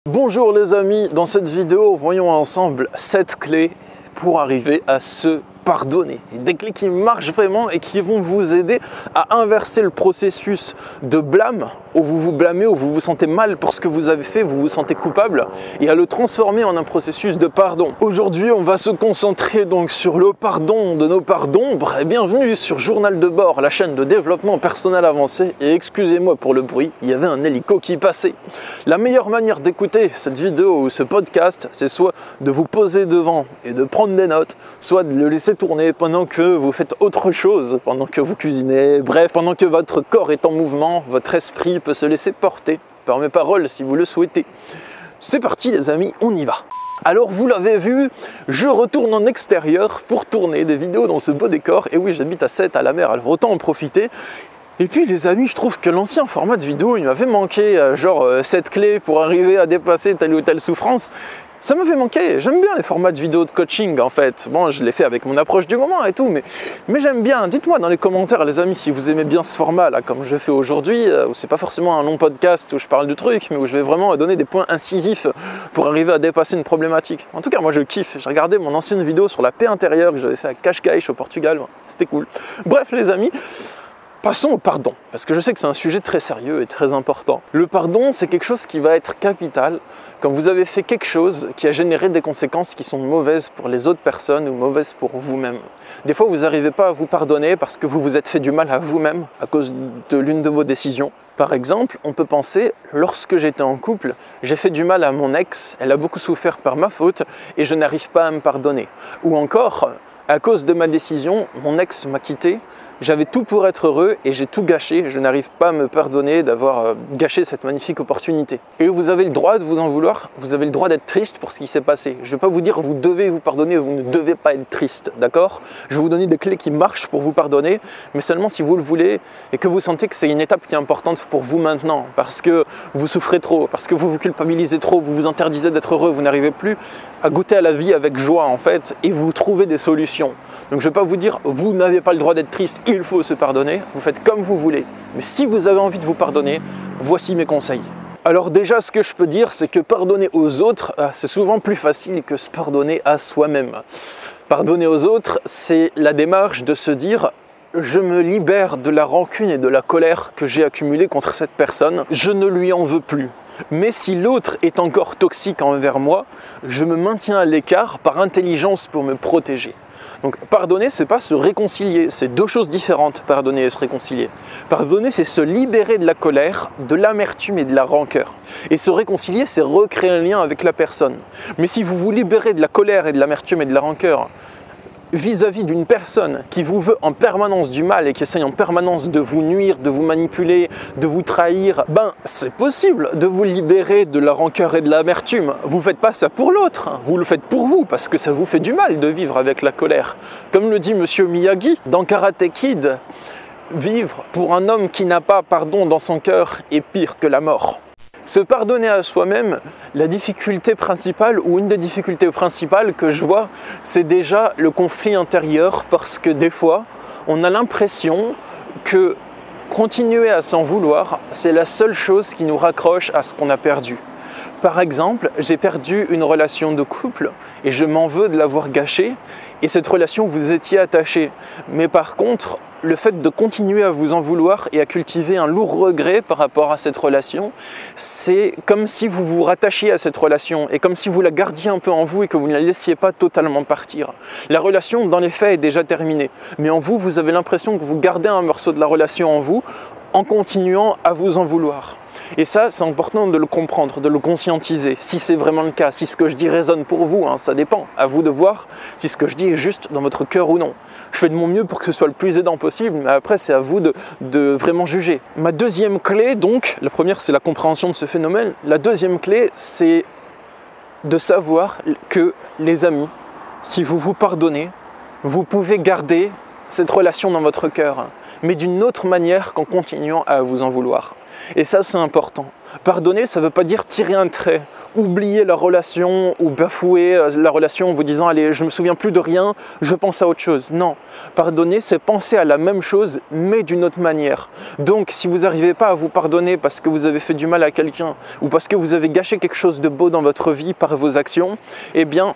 Bonjour les amis, dans cette vidéo, voyons ensemble 7 clés pour arriver à se pardonner. Des clés qui marchent vraiment et qui vont vous aider à inverser le processus de blâme, où vous vous blâmez, où vous vous sentez mal pour ce que vous avez fait, vous vous sentez coupable, et à le transformer en un processus de pardon. Aujourd'hui, on va se concentrer donc sur le pardon de nos parts d'ombre. Et bienvenue sur Journal de bord, la chaîne de développement personnel avancé. Et excusez-moi pour le bruit, il y avait un hélico qui passait. La meilleure manière d'écouter cette vidéo ou ce podcast, c'est soit de vous poser devant et de prendre des notes, soit de le laisser tourner pendant que vous faites autre chose, pendant que vous cuisinez, bref, pendant que votre corps est en mouvement, votre esprit peut se laisser porter par mes paroles si vous le souhaitez. C'est parti les amis, on y va. Alors vous l'avez vu, je retourne en extérieur pour tourner des vidéos dans ce beau décor. Et oui, j'habite à Sète, à la mer, alors autant en profiter. Et puis les amis, je trouve que l'ancien format de vidéo, il m'avait manqué, genre 7 clés pour arriver à dépasser telle ou telle souffrance. Ça m'avait manqué. J'aime bien les formats de vidéos de coaching en fait. Bon, je l'ai fait avec mon approche du moment et tout, mais j'aime bien. Dites-moi dans les commentaires les amis si vous aimez bien ce format là, comme je fais aujourd'hui, où c'est pas forcément un long podcast où je parle de trucs, mais où je vais vraiment donner des points incisifs pour arriver à dépasser une problématique. En tout cas, moi je kiffe. J'ai regardé mon ancienne vidéo sur la paix intérieure que j'avais fait à Cascais au Portugal. C'était cool. Bref les amis. Passons au pardon, parce que je sais que c'est un sujet très sérieux et très important. Le pardon, c'est quelque chose qui va être capital quand vous avez fait quelque chose qui a généré des conséquences qui sont mauvaises pour les autres personnes ou mauvaises pour vous-même. Des fois, vous n'arrivez pas à vous pardonner parce que vous vous êtes fait du mal à vous-même à cause de l'une de vos décisions. Par exemple, on peut penser, lorsque j'étais en couple, j'ai fait du mal à mon ex, elle a beaucoup souffert par ma faute et je n'arrive pas à me pardonner. Ou encore, à cause de ma décision, mon ex m'a quitté. J'avais tout pour être heureux et j'ai tout gâché. Je n'arrive pas à me pardonner d'avoir gâché cette magnifique opportunité. Et vous avez le droit de vous en vouloir, vous avez le droit d'être triste pour ce qui s'est passé. Je ne vais pas vous dire vous devez vous pardonner, vous ne devez pas être triste, d'accord? Je vais vous donner des clés qui marchent pour vous pardonner, mais seulement si vous le voulez et que vous sentez que c'est une étape qui est importante pour vous maintenant, parce que vous souffrez trop, parce que vous vous culpabilisez trop, vous vous interdisez d'être heureux, vous n'arrivez plus à goûter à la vie avec joie en fait, et vous trouvez des solutions. Donc je ne vais pas vous dire vous n'avez pas le droit d'être triste, il faut se pardonner, vous faites comme vous voulez. Mais si vous avez envie de vous pardonner, voici mes conseils. Alors déjà, ce que je peux dire, c'est que pardonner aux autres, c'est souvent plus facile que se pardonner à soi-même. Pardonner aux autres, c'est la démarche de se dire je me libère de la rancune et de la colère que j'ai accumulée contre cette personne, je ne lui en veux plus. Mais si l'autre est encore toxique envers moi, je me maintiens à l'écart par intelligence pour me protéger. Donc pardonner, c'est pas se réconcilier, c'est deux choses différentes, pardonner et se réconcilier. Pardonner, c'est se libérer de la colère, de l'amertume et de la rancœur. Et se réconcilier, c'est recréer un lien avec la personne. Mais si vous vous libérez de la colère et de l'amertume et de la rancœur vis-à-vis d'une personne qui vous veut en permanence du mal et qui essaye en permanence de vous nuire, de vous manipuler, de vous trahir, ben c'est possible de vous libérer de la rancœur et de l'amertume. Vous ne faites pas ça pour l'autre, vous le faites pour vous parce que ça vous fait du mal de vivre avec la colère. Comme le dit Monsieur Miyagi dans Karate Kid, vivre pour un homme qui n'a pas pardon dans son cœur est pire que la mort. Se pardonner à soi-même, la difficulté principale ou une des difficultés principales que je vois, c'est déjà le conflit intérieur parce que des fois, on a l'impression que continuer à s'en vouloir, c'est la seule chose qui nous raccroche à ce qu'on a perdu. Par exemple, j'ai perdu une relation de couple et je m'en veux de l'avoir gâchée et cette relation vous étiez attaché. Mais par contre, le fait de continuer à vous en vouloir et à cultiver un lourd regret par rapport à cette relation, c'est comme si vous vous rattachiez à cette relation et comme si vous la gardiez un peu en vous et que vous ne la laissiez pas totalement partir. La relation, dans les faits, est déjà terminée. Mais en vous, vous avez l'impression que vous gardez un morceau de la relation en vous en continuant à vous en vouloir. Et ça, c'est important de le comprendre, de le conscientiser, si c'est vraiment le cas, si ce que je dis résonne pour vous, ça dépend, à vous de voir si ce que je dis est juste dans votre cœur ou non. Je fais de mon mieux pour que ce soit le plus aidant possible, mais après c'est à vous de vraiment juger. Ma deuxième clé donc, la première c'est la compréhension de ce phénomène, la deuxième clé c'est de savoir que les amis, si vous vous pardonnez, vous pouvez garder cette relation dans votre cœur, mais d'une autre manière qu'en continuant à vous en vouloir. Et ça, c'est important. Pardonner, ça ne veut pas dire tirer un trait oublier la relation ou bafouer la relation en vous disant « Allez, je ne me souviens plus de rien, je pense à autre chose ». Non, pardonner, c'est penser à la même chose, mais d'une autre manière. Donc, si vous n'arrivez pas à vous pardonner parce que vous avez fait du mal à quelqu'un ou parce que vous avez gâché quelque chose de beau dans votre vie par vos actions, eh bien,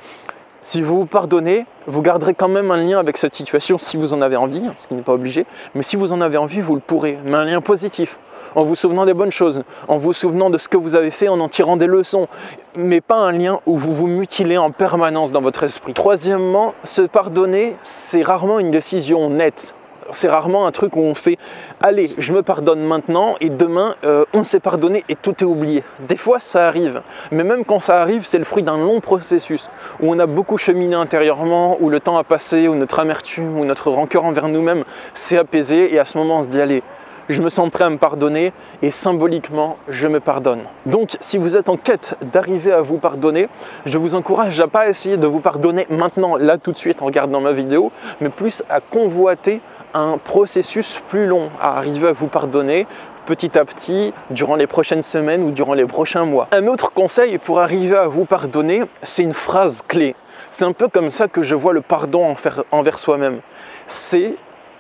si vous vous pardonnez, vous garderez quand même un lien avec cette situation si vous en avez envie, ce qui n'est pas obligé, mais si vous en avez envie, vous le pourrez, mais un lien positif, en vous souvenant des bonnes choses, en vous souvenant de ce que vous avez fait, en tirant des leçons, mais pas un lien où vous vous mutilez en permanence dans votre esprit. Troisièmement, se pardonner, c'est rarement une décision nette. C'est rarement un truc où on fait « Allez, je me pardonne maintenant et demain, on s'est pardonné et tout est oublié ». Des fois, ça arrive. Mais même quand ça arrive, c'est le fruit d'un long processus où on a beaucoup cheminé intérieurement, où le temps a passé, où notre amertume, où notre rancœur envers nous-mêmes s'est apaisé. Et à ce moment, on se dit « Allez, je me sens prêt à me pardonner et symboliquement, je me pardonne ». Donc, si vous êtes en quête d'arriver à vous pardonner, je vous encourage à pas essayer de vous pardonner maintenant, là, tout de suite, en regardant ma vidéo, mais plus à convoiter un processus plus long, à arriver à vous pardonner petit à petit, durant les prochaines semaines ou durant les prochains mois. Un autre conseil pour arriver à vous pardonner, c'est une phrase clé. C'est un peu comme ça que je vois le pardon envers soi-même. C'est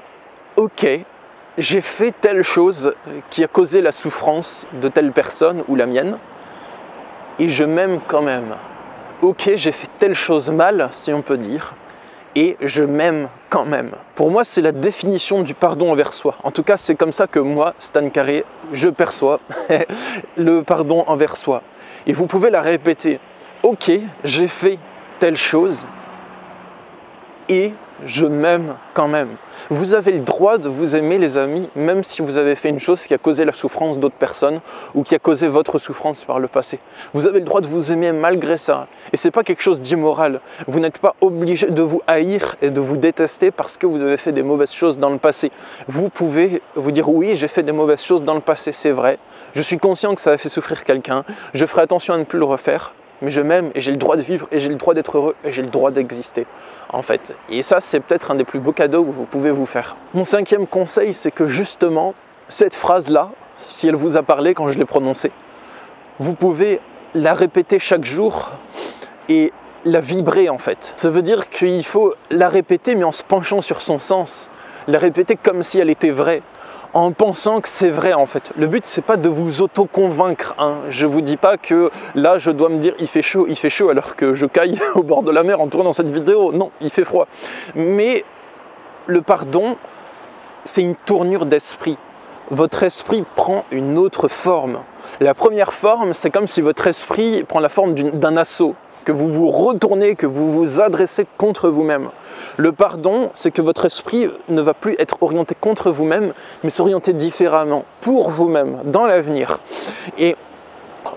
« Ok, j'ai fait telle chose qui a causé la souffrance de telle personne ou la mienne, et je m'aime quand même. Ok, j'ai fait telle chose mal, si on peut dire, et je m'aime quand même ». Pour moi, c'est la définition du pardon envers soi. En tout cas, c'est comme ça que moi, Stan Carré, je perçois le pardon envers soi. Et vous pouvez la répéter. Ok, j'ai fait telle chose et je m'aime quand même. Vous avez le droit de vous aimer, les amis, même si vous avez fait une chose qui a causé la souffrance d'autres personnes ou qui a causé votre souffrance par le passé. Vous avez le droit de vous aimer malgré ça. Et ce n'est pas quelque chose d'immoral. Vous n'êtes pas obligé de vous haïr et de vous détester parce que vous avez fait des mauvaises choses dans le passé. Vous pouvez vous dire « Oui, j'ai fait des mauvaises choses dans le passé, c'est vrai. Je suis conscient que ça a fait souffrir quelqu'un. Je ferai attention à ne plus le refaire. Mais je m'aime et j'ai le droit de vivre et j'ai le droit d'être heureux et j'ai le droit d'exister, en fait. » Et ça, c'est peut-être un des plus beaux cadeaux que vous pouvez vous faire. Mon cinquième conseil, c'est que justement, cette phrase-là, si elle vous a parlé quand je l'ai prononcée, vous pouvez la répéter chaque jour et la vibrer, en fait. Ça veut dire qu'il faut la répéter, mais en se penchant sur son sens. La répéter comme si elle était vraie, en pensant que c'est vrai, en fait. Le but, c'est pas de vous auto-convaincre, hein. Je vous dis pas que là, je dois me dire il fait chaud, alors que je caille au bord de la mer en tournant cette vidéo. Non, il fait froid. Mais le pardon, c'est une tournure d'esprit. Votre esprit prend une autre forme. La première forme, c'est comme si votre esprit prend la forme d'un assaut, que vous vous retournez, que vous vous adressez contre vous-même. Le pardon, c'est que votre esprit ne va plus être orienté contre vous-même, mais s'orienter différemment, pour vous-même, dans l'avenir. Et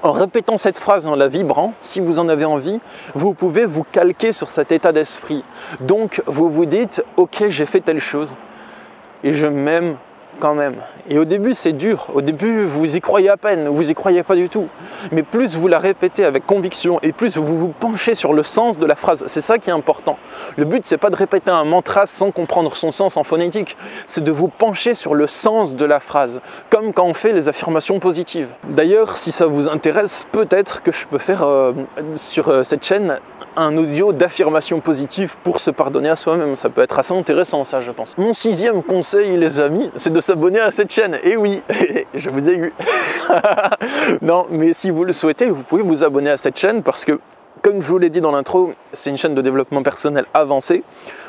en répétant cette phrase, en la vibrant, si vous en avez envie, vous pouvez vous calquer sur cet état d'esprit. Donc, vous vous dites « Ok, j'ai fait telle chose, et je m'aime quand même ». Et au début, c'est dur. Au début, vous y croyez à peine, vous y croyez pas du tout. Mais plus vous la répétez avec conviction et plus vous vous penchez sur le sens de la phrase, c'est ça qui est important. Le but, c'est pas de répéter un mantra sans comprendre son sens en phonétique, c'est de vous pencher sur le sens de la phrase, comme quand on fait les affirmations positives. D'ailleurs, si ça vous intéresse, peut-être que je peux faire sur cette chaîne un audio d'affirmation positive pour se pardonner à soi-même. Ça peut être assez intéressant, ça, je pense. Mon sixième conseil, les amis, c'est de s'abonner à cette chaîne. Et oui, je vous ai eu. Non, mais si vous le souhaitez, vous pouvez vous abonner à cette chaîne parce que, comme je vous l'ai dit dans l'intro, c'est une chaîne de développement personnel avancé,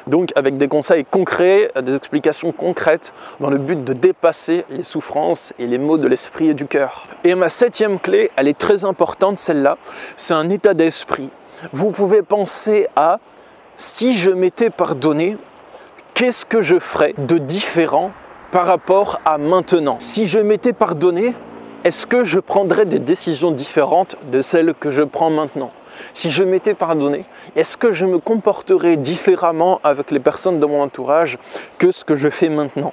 donc avec des conseils concrets, des explications concrètes, dans le but de dépasser les souffrances et les maux de l'esprit et du cœur. Et ma septième clé, elle est très importante, celle-là, c'est un état d'esprit. Vous pouvez penser à « si je m'étais pardonné, qu'est-ce que je ferais de différent par rapport à maintenant ? Si je m'étais pardonné, est-ce que je prendrais des décisions différentes de celles que je prends maintenant ? Si je m'étais pardonné, est-ce que je me comporterais différemment avec les personnes de mon entourage que ce que je fais maintenant ? »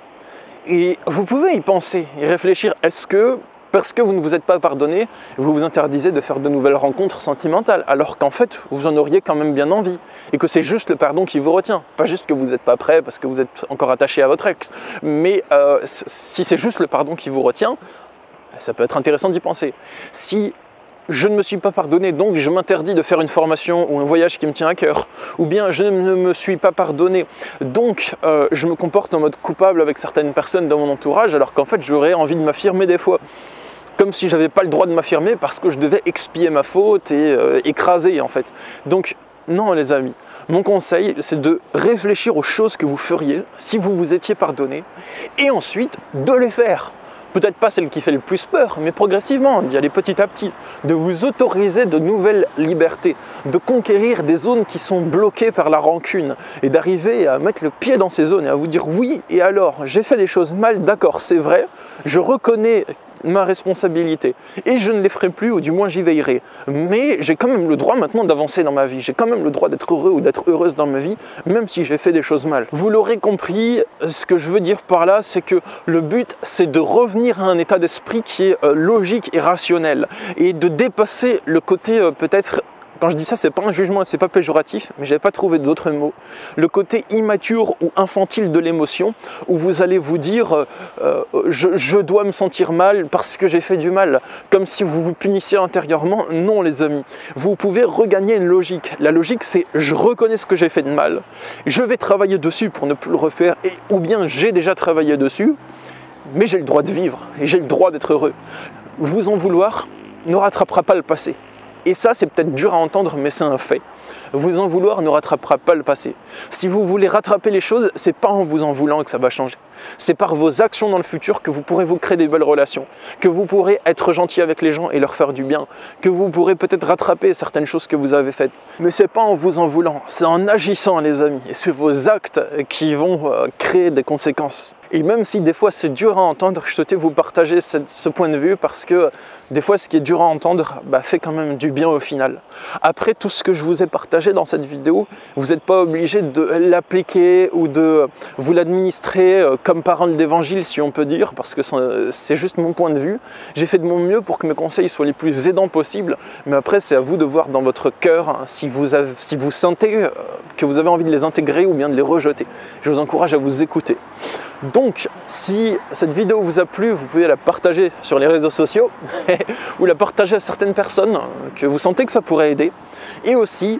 Et vous pouvez y penser, y réfléchir. Est-ce que, parce que vous ne vous êtes pas pardonné, vous vous interdisez de faire de nouvelles rencontres sentimentales, alors qu'en fait, vous en auriez quand même bien envie, et que c'est juste le pardon qui vous retient. Pas juste que vous n'êtes pas prêt parce que vous êtes encore attaché à votre ex, mais si c'est juste le pardon qui vous retient, ça peut être intéressant d'y penser. Si je ne me suis pas pardonné, donc je m'interdis de faire une formation ou un voyage qui me tient à cœur. Ou bien je ne me suis pas pardonné, donc je me comporte en mode coupable avec certaines personnes dans mon entourage, alors qu'en fait j'aurais envie de m'affirmer des fois. Comme si j'avais pas le droit de m'affirmer parce que je devais expier ma faute et écraser en fait. Donc non les amis, mon conseil c'est de réfléchir aux choses que vous feriez si vous vous étiez pardonné et ensuite de les faire. Peut-être pas celle qui fait le plus peur, mais progressivement, d'y aller petit à petit, de vous autoriser de nouvelles libertés, de conquérir des zones qui sont bloquées par la rancune et d'arriver à mettre le pied dans ces zones et à vous dire oui, et alors, j'ai fait des choses mal, d'accord, c'est vrai, je reconnais ma responsabilité et je ne les ferai plus ou du moins j'y veillerai, mais j'ai quand même le droit maintenant d'avancer dans ma vie, j'ai quand même le droit d'être heureux ou d'être heureuse dans ma vie même si j'ai fait des choses mal. Vous l'aurez compris, ce que je veux dire par là c'est que le but c'est de revenir à un état d'esprit qui est logique et rationnel et de dépasser le côté peut-être. Quand je dis ça, c'est pas un jugement, c'est pas péjoratif, mais j'avais pas trouvé d'autres mots. Le côté immature ou infantile de l'émotion, où vous allez vous dire je dois me sentir mal parce que j'ai fait du mal, comme si vous vous punissiez intérieurement. Non les amis, vous pouvez regagner une logique. La logique c'est je reconnais ce que j'ai fait de mal, je vais travailler dessus pour ne plus le refaire, ou bien j'ai déjà travaillé dessus, mais j'ai le droit de vivre et j'ai le droit d'être heureux. Vous en vouloir ne rattrapera pas le passé. Et ça, c'est peut-être dur à entendre, mais c'est un fait. Vous en vouloir ne rattrapera pas le passé. Si vous voulez rattraper les choses, c'est pas en vous en voulant que ça va changer. C'est par vos actions dans le futur que vous pourrez vous créer des belles relations, que vous pourrez être gentil avec les gens et leur faire du bien, que vous pourrez peut-être rattraper certaines choses que vous avez faites. Mais c'est pas en vous en voulant, c'est en agissant les amis. Et c'est vos actes qui vont créer des conséquences. Et même si des fois c'est dur à entendre, je souhaitais vous partager ce point de vue parce que des fois ce qui est dur à entendre fait quand même du bien au final. Après tout ce que je vous ai partagé dans cette vidéo, vous n'êtes pas obligé de l'appliquer ou de vous l'administrer comme parole d'évangile si on peut dire, parce que c'est juste mon point de vue. J'ai fait de mon mieux pour que mes conseils soient les plus aidants possibles, mais après c'est à vous de voir dans votre cœur si vous sentez que vous avez envie de les intégrer ou bien de les rejeter. Je vous encourage à vous écouter. Donc, si cette vidéo vous a plu, vous pouvez la partager sur les réseaux sociaux ou la partager à certaines personnes que vous sentez que ça pourrait aider. Et aussi,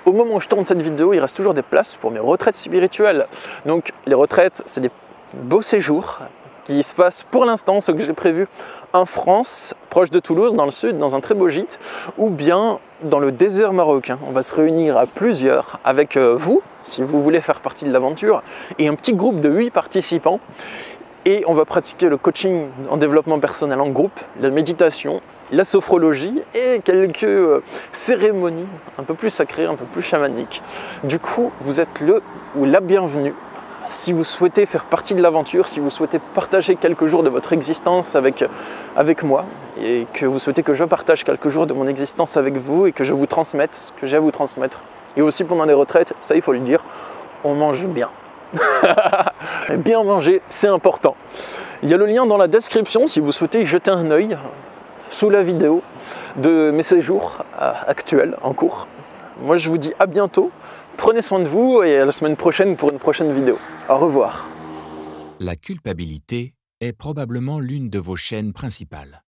au moment où je tourne cette vidéo, il reste toujours des places pour mes retraites spirituelles. Donc, les retraites, c'est des beaux séjours qui se passent pour l'instant, ce que j'ai prévu en France, proche de Toulouse, dans le sud, dans un très beau gîte, ou bien dans le désert marocain. On va se réunir à plusieurs avec vous, si vous voulez faire partie de l'aventure, et un petit groupe de 8 participants. Et on va pratiquer le coaching en développement personnel en groupe, la méditation, la sophrologie et quelques cérémonies un peu plus sacrées, un peu plus chamaniques. Du coup, vous êtes le ou la bienvenue. Si vous souhaitez faire partie de l'aventure, si vous souhaitez partager quelques jours de votre existence avec moi et que vous souhaitez que je partage quelques jours de mon existence avec vous et que je vous transmette ce que j'ai à vous transmettre. Et aussi pendant les retraites, ça il faut le dire, on mange bien. Bien manger, c'est important. Il y a le lien dans la description si vous souhaitez y jeter un œil sous la vidéo de mes séjours actuels en cours. Moi je vous dis à bientôt. Prenez soin de vous et à la semaine prochaine pour une prochaine vidéo. Au revoir. La culpabilité est probablement l'une de vos chaînes principales,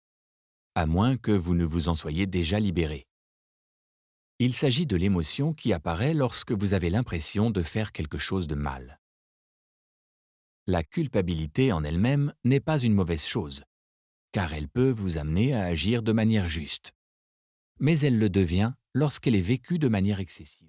à moins que vous ne vous en soyez déjà libéré. Il s'agit de l'émotion qui apparaît lorsque vous avez l'impression de faire quelque chose de mal. La culpabilité en elle-même n'est pas une mauvaise chose, car elle peut vous amener à agir de manière juste. Mais elle le devient lorsqu'elle est vécue de manière excessive.